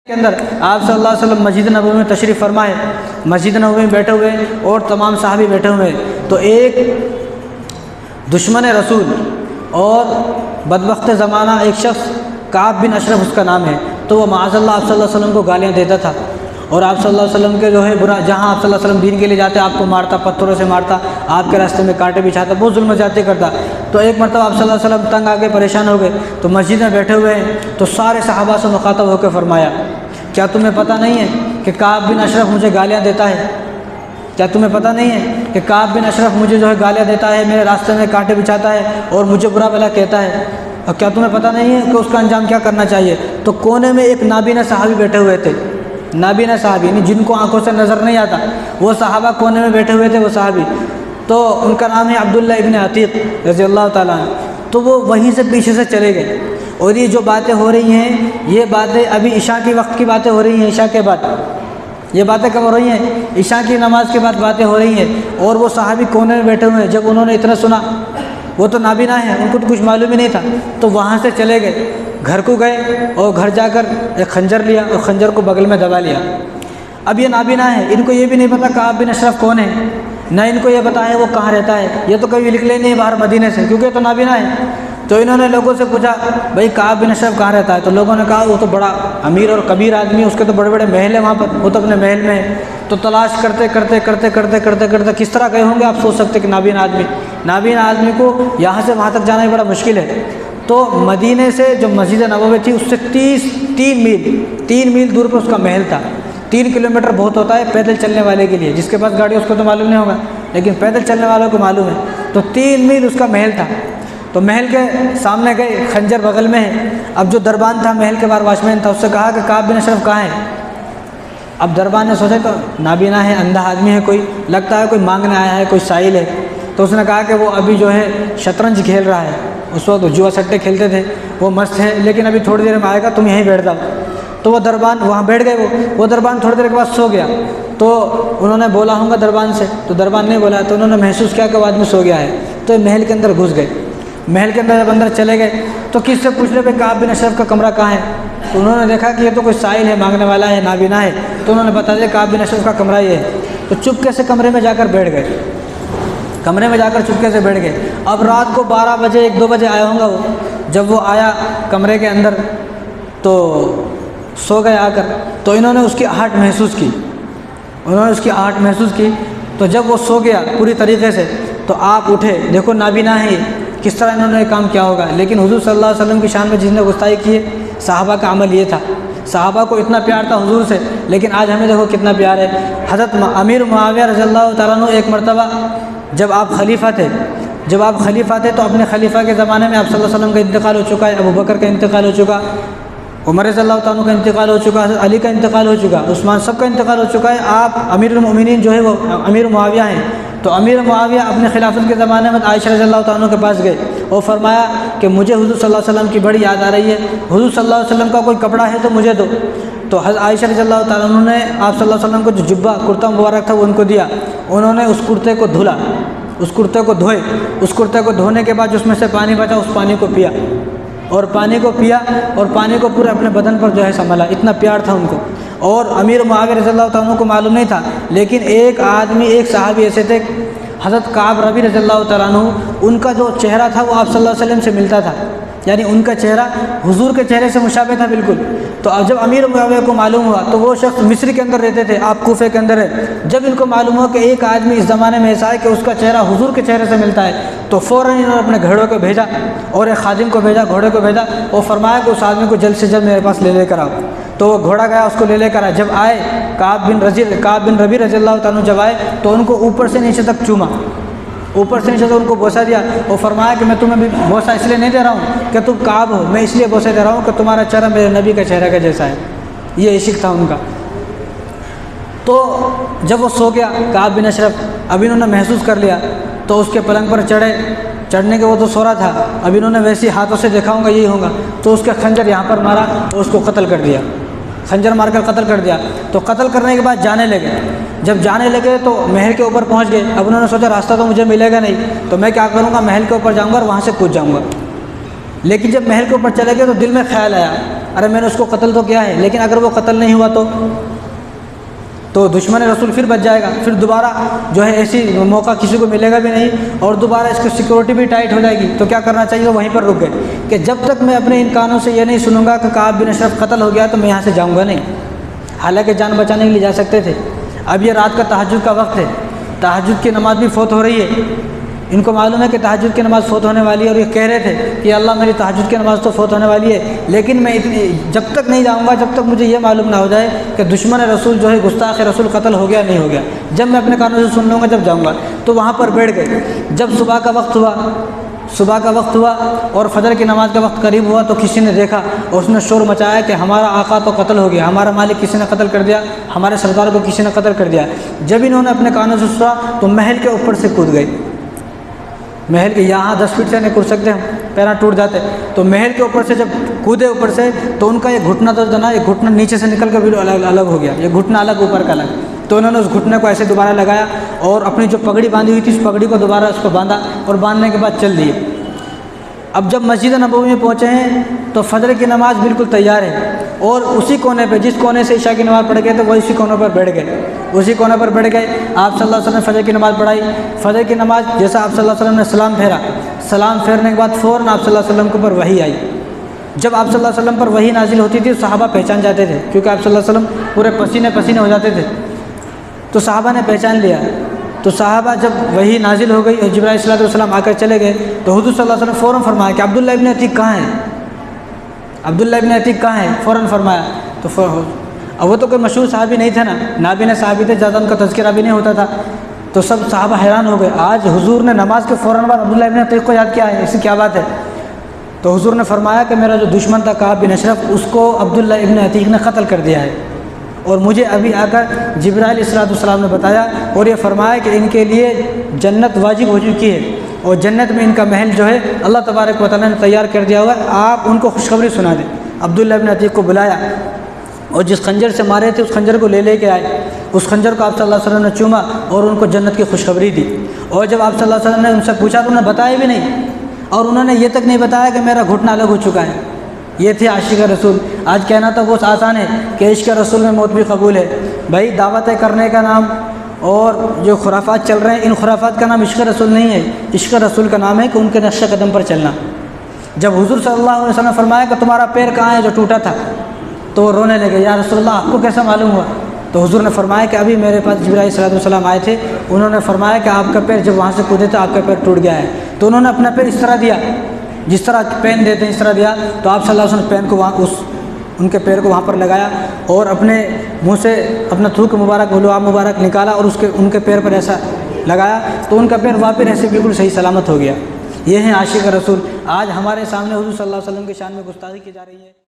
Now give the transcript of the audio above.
के अंदर आप सल्लल्लाहु अलैहि वसल्लम मस्जिद नबवी में तशरीफ़ फरमाए, मस्जिद नबवी में बैठे हुए और तमाम सहाबी बैठे हुए, तो एक दुश्मन रसूल और बदबख्त ज़माना एक शख्स काब बिन अशरफ उसका नाम है, तो वह माअज़ल्लाह आप सल्लल्लाहु अलैहि वसल्लम को गालियाँ देता था और आप सल्लल्लाहु अलैहि वसल्लम के जो है बुरा, जहाँ आप सल्लल्लाहु अलैहि वसल्लम दीन के लिए जाते आपको मारता, पत्थरों से मारता, आपके रास्ते में कांटे बिछाता, बहुत जुल्म ज़्यादती करता। तो एक मरतबा आप सल्लल्लाहु अलैहि वसल्लम तंग आके परेशान हो गए, तो मस्जिद में बैठे हुए हैं, तो सारे सहाबा से मुखातब होकर फरमाया, क्या तुम्हें पता नहीं है कि काब बिन अशरफ मुझे गालियाँ देता है? क्या तुम्हें पता नहीं है कि काब बिन अशरफ मुझे जो है गालियाँ देता है, मेरे रास्ते में कांटे बिछाता है और मुझे बुरा भला कहता है? और क्या तुम्हें पता नहीं है कि उसका अंजाम क्या करना चाहिए? तो कोने में एक नाबीना सहाबी बैठे हुए थे, नाबीना सहाबी यानी जिनको आंखों से नज़र नहीं आता, वो सहाबा कोने में बैठे हुए थे, वो सहाबी, तो उनका नाम है अब्दुल्ला इब्न अतीक रज़ी अल्लाह ताला अन्हु। तो वो वहीं से पीछे से चले गए और ये जो बातें हो रही हैं, ये बातें अभी इशा के वक्त की बातें हो रही हैं, इशा के बाद ये बातें कब हो रही हैं? इशा की नमाज़ के बाद बातें हो रही हैं। और वो सहाबी कोने में बैठे हुए हैं, जब उन्होंने इतना सुना, वो तो नाबीना है, उनको तो कुछ मालूम ही नहीं था, तो वहाँ से चले गए, घर को गए और घर जाकर एक खंजर लिया और खंजर को बगल में दबा लिया। अब ये नाबीना है, इनको ये भी नहीं पता काब बिन अशरफ कौन है, ना इनको ये पता है वो कहाँ रहता है, ये तो कभी निकले नहीं बाहर मदीने से, क्योंकि ये तो नाबीना है। तो इन्होंने लोगों से पूछा, भाई काब बिन अशरफ कहाँ रहता है? तो लोगों ने कहा वो तो बड़ा अमीर और कबीर आदमी है, उसके तो बड़े बड़े महल हैं वहाँ पर, वो तो अपने महल में है। तो तलाश करते करते करते करते करते करते किस तरह गए होंगे, आप सोच सकते कि नाबीना आदमी को यहाँ से वहाँ तक जाना ही बड़ा मुश्किल है। तो मदीने से जो मस्जिद नबवी थी उससे 3 मील दूर पर उसका महल था। 3 किलोमीटर बहुत होता है पैदल चलने वाले के लिए, जिसके पास गाड़ी उसको तो मालूम नहीं होगा, लेकिन पैदल चलने वालों को मालूम है। तो 3 मील उसका महल था। तो महल के सामने गए, खंजर बगल में है। अब जो दरबान था, महल के बाहर वॉचमैन था, उससे कहा कि काब बिन अशरफ कहाँ है? अब दरबान ने सोचा तो नाबीना है, अंधा आदमी है, कोई लगता है कोई मांगने आया है, कोई साइल है। तो उसने कहा कि वो अभी जो है शतरंज खेल रहा है, उस वक्त जुआ सट्टे खेलते थे, वो मस्त है, लेकिन अभी थोड़ी देर में आएगा, तुम यहीं बैठ जाओ। तो वो दरबान वहाँ बैठ गए। वो दरबान थोड़ी देर के बाद सो गया। तो उन्होंने बोला होगा दरबान से, तो दरबान नहीं बोला, तो उन्होंने महसूस किया कि वो आदमी सो गया है। तो महल के अंदर घुस गए। महल के अंदर जब अंदर चले गए तो किससे पूछ रहे भाई काब बिन अशरफ का कमरा कहाँ है? तो उन्होंने देखा कि ये तो कोई साइल है, मांगने वाला है, नाबीना है। तो उन्होंने बता दिया काब बिन अशरफ का कमरा ये है। तो चुपके से कमरे में जाकर बैठ गए, कमरे में जाकर चुपके से बैठ गए। अब रात को 12 बजे 1-2 बजे आया होगा वो। जब वो आया कमरे के अंदर तो सो गए आकर। तो इन्होंने उसकी आहट महसूस की, तो जब वो सो गया पूरी तरीके से, तो आप उठे, देखो नाबीना है, किस तरह इन्होंने काम किया होगा। लेकिन हुजूर सल्लल्लाहु अलैहि वसल्लम की शान में जिसने गुस्ताखी की है, सहाबा का अमल ये था। सहाबा को इतना प्यार था हुजूर से, लेकिन आज हमें देखो कितना प्यार है। हज़रत अमीर मुआविया रज़ियल्लाहु ताला अन्हु एक मरतबा जब आप खलीफा थे तो अपने खलीफा के ज़माने में आप सल्लल्लाहु अलैहि वसल्लम का इंतकाल हो चुका है, अबू बकर का इंतकाल हो चुका, उमर रज़ियल्लाहु ताला अन्हु का इंतकाल हो चुका, अली का इंतकाल हो चुका, उस्मान सब का इंतकाल हो चुका है। आप अमीरुल मोमिनीन जो है वो अमीर मुआविया हैं। तो अमीर मुआविया अपने खिलाफत के ज़माने में आयशा रज़ियल्लाहु ताला अन्हा के पास गए और फरमाया कि मुझे हुज़ूर सल्लल्लाहु अलैहि वसल्लम की बड़ी याद आ रही है, हुज़ूर सल्लल्लाहु अलैहि वसल्लम का कोई कपड़ा है तो मुझे दो। तो आयशा रज़ियल्लाहु ताला अन्हा ने आप सल्लल्लाहु अलैहि वसल्लम को जो जुब्बा कुर्ता मुबारक था वो उनको दिया। उन्होंने उस कुर्ते को धुला, उस कुर्ते को धोए, उस कुर्ते को धोने के बाद उसमें से पानी बचा, उस पानी को पिया और पानी को पूरे अपने बदन पर जो है संभाला। इतना प्यार था उनको। और अमीर मुआविया रज़ियल्लाहु ताला अन्हु को मालूम नहीं था, लेकिन एक आदमी, एक सहाबी ऐसे थे, हज़रत काब रबी रज़ियल्लाहु ताला अन्हु, उनका जो चेहरा था वो आप सल्लल्लाहु अलैहि वसल्लम से मिलता था, यानी उनका चेहरा हुजूर के चेहरे से मुशाबे था बिल्कुल। तो अब जब अमीर मुआविया को मालूम हुआ, तो वो शख्स मिस्र के अंदर रहते थे, आप कूफे के अंदर है। जब इनको मालूम हुआ कि एक आदमी इस ज़माने में ऐसा है कि उसका चेहरा हुजूर के चेहरे से मिलता है, तो फ़ौरन इन्होंने अपने घोड़े को भेजा और एक खादिम को भेजा, घोड़े को भेजा और फरमाया कि उस आदमी को जल्द से जल्द मेरे पास ले लेकर आओ। तो वो घोड़ा गया, उसको ले लेकर आया। जब आए काब बिन रबी रज़ियल्लाहु ताला अन्हु जब आए तो उनको ऊपर से नीचे तक चूमा, ऊपर से नीचे तो उनको बोसा दिया और फरमाया कि मैं तुम्हें भी बोसा इसलिए नहीं दे रहा हूँ कि तुम काब हो, मैं इसलिए बोसा दे रहा हूँ कि तुम्हारा चेहरा मेरे नबी का चेहरा का जैसा है। ये इश्क था उनका। तो जब वो सो गया काब बिन अशरफ, अब इन्होंने महसूस कर लिया, तो उसके पलंग पर चढ़ने के वो तो सो रहा था, अब इन्होंने वैसे हाथों से देखा होगा यही होगा, तो उसका खंजर यहाँ पर मारा और उसको कत्ल कर दिया, खंजर मारकर कत्ल कर दिया। तो कत्ल करने के बाद जाने लगे। जब जाने लगे तो महल के ऊपर पहुंच गए। अब उन्होंने सोचा रास्ता तो मुझे मिलेगा नहीं, तो मैं क्या करूंगा, महल के ऊपर जाऊंगा और वहाँ से कूद जाऊंगा। लेकिन जब महल के ऊपर चले गए तो दिल में ख्याल आया, अरे मैंने उसको कत्ल तो किया है, लेकिन अगर वो कत्ल नहीं हुआ तो दुश्मन रसूल फिर बच जाएगा, फिर दोबारा जो है ऐसी मौका किसी को मिलेगा भी नहीं और दोबारा इसकी सिक्योरिटी भी टाइट हो जाएगी। तो क्या करना चाहिए, वहीं पर रुक गए कि जब तक मैं अपने इन कानों से ये नहीं सुनूंगा कि काब बिन अशरफ कत्ल हो गया तो मैं यहाँ से जाऊँगा नहीं। हालांकि जान बचाने के लिए जा सकते थे। अब ये रात का तहज्जुद का वक्त है, तहज्जुद की नमाज़ भी फ़ौत हो रही है, इनको मालूम है कि तहज्जुद की नमाज़ फ़ौत होने वाली है और ये कह रहे थे कि अल्लाह मेरी तहज्जुद की नमाज़ तो फ़ौत होने वाली है, लेकिन मैं इतनी जब तक नहीं जाऊँगा जब तक मुझे ये मालूम ना हो जाए कि दुश्मन रसूल जो है गुस्ताख़ रसूल कत्ल हो गया नहीं हो गया। जब मैं अपने कानों से सुन लूँगा जब जाऊँगा। तो वहाँ पर बैठ गए। जब सुबह का वक्त हुआ और फजर की नमाज़ का वक्त करीब हुआ तो किसी ने देखा और उसने शोर मचाया कि हमारा आका तो कत्ल हो गया, हमारा मालिक किसी ने कत्ल कर दिया, हमारे सरदार को किसी ने कत्ल कर दिया। जब इन्होंने अपने कानों से सुना तो महल के ऊपर से कूद गए। महल के यहाँ 10 फीट से नहीं कूद सकते हम, पैर टूट जाते। तो महल के ऊपर से जब कूदे ऊपर से तो उनका ये घुटना तो जना, ये घुटना नीचे से निकल कर बिल्कुल अलग हो गया, ये घुटना अलग ऊपर का अलग। तो उन्होंने उस घुटने को ऐसे दोबारा लगाया और अपनी जो पगड़ी बांधी हुई थी उस पगड़ी को दोबारा उसको बांधा और बांधने के बाद चल दिए। अब जब मस्जिद नबवी में पहुँचे हैं तो फजर की नमाज़ बिल्कुल तैयार है और उसी कोने पे, जिस कोने से ईशा की नमाज़ पढ़ गए थे वही उसी कोने पर बैठ गए। उसी कोने पर बैठ गए। आप सल्लल्लाहु अलैहि वसल्लम ने फजर की नमाज़ पढ़ाई। फजर की नमाज़ जैसा आप सल्लल्लाहु अलैहि वसल्लम ने सलाम फेरा, सलाम फेरने के बाद फ़ौरन आप सल्लल्लाहु अलैहि वसल्लम के ऊपर वही आई। जब आप सल्लल्लाहु अलैहि वसल्लम पर वही नाजिल होती थी सहाबा पहचान जाते थे, क्योंकि आप सल्लल्लाहु अलैहि वसल्लम पूरे पसीने पसीने हो जाते थे। तो सहाबा ने पहचान लिया। तो सहाबा जब वही नाजिल हो गई और जिब्राइल अलैहिस्सलाम आकर चले गए तो हुज़ूर सल्लल्लाहु अलैहि वसल्लम फ़ौरन फरमाया कि अब्दुल्लाह इब्न अतीक कहाँ है, अब्दुल्लाह इब्न अतीक कहाँ है, फ़ौरन फरमाया। तो अब वो तो कोई मशहूर साहबी नहीं थे ना, नाबिन साहबी थे, ज़्यादा उनका तज़किरा भी नहीं होता था। तो सब सहाबा हैरान हो गए, आज हुज़ूर ने नमाज के फ़ौरन बाद अब्दुल्लाह इब्न अतीक को याद किया है, ऐसी क्या बात है। तो हुज़ूर ने फरमाया कि मेरा जो दुश्मन था काब बिन अशरफ उसको अब्दुल्लाह इब्न अतीक ने कत्ल कर दिया है और मुझे अभी आकर जिब्राइल अलैहिस्सलाम ने बताया और ये फरमाया कि इनके लिए जन्नत वाजिब हो चुकी है और जन्नत में इनका महल जो है अल्लाह तबारक व तआला ने तैयार कर दिया हुआ है, आप उनको खुशखबरी सुना दें। अब्दुल्लाह इब्न अतीक को बुलाया और जिस खंजर से मारे थे उस खंजर को लेके आए। उस खंजर को आप सल्लल्लाहु अलैहि वसल्लम ने चूमा और उनको जन्नत की खुशखबरी दी। और जब आप सल्लल्लाहु अलैहि वसल्लम ने उनसे पूछा तो उन्होंने बताया भी नहीं और उन्होंने ये तक नहीं बताया कि मेरा घुटना अलग हो चुका है। ये थे आशिक रसूल। आज कहना तो बहुत आसान है कि इश्क रसूल में मौत भी कबूल है। भाई दावतें करने का नाम और जो खुराफात चल रहे हैं, इन खुराफात का नाम इश्क रसूल नहीं है। इश्क रसूल का नाम है कि उनके नक्श कदम पर चलना। जब हुज़ूर सल्लल्लाहु अलैहि वसल्लम ने फरमाया कि तुम्हारा पैर कहाँ है जो टूटा था, तो वो रोने लगे, या रसूलल्लाह आपको कैसा मालूम हुआ। तो हुज़ूर ने फरमाया कि अभी मेरे पास जिब्राइल अलैहिस्सलाम आए थे, उन्होंने फरमाया कि आपका पैर जब वहाँ से कूदे तो आपका पैर टूट गया है। तो उन्होंने अपना पैर इस तरह दिया, जिस तरह पेन देते हैं इस तरह दिया। तो आप सल्लल्लाहु अलैहि वसल्लम पेन को वहाँ उनके पैर को वहाँ पर लगाया और अपने मुँह से अपना थूक मुबारक लुआब मुबारक निकाला और उनके पैर पर ऐसा लगाया तो उनका पैर वापस ऐसे बिल्कुल सही सलामत हो गया। ये हैं आशिक रसूल। आज हमारे सामने हुज़ूर सल्लल्लाहु अलैहि वसल्लम की शान में गुस्ताखी की जा रही है।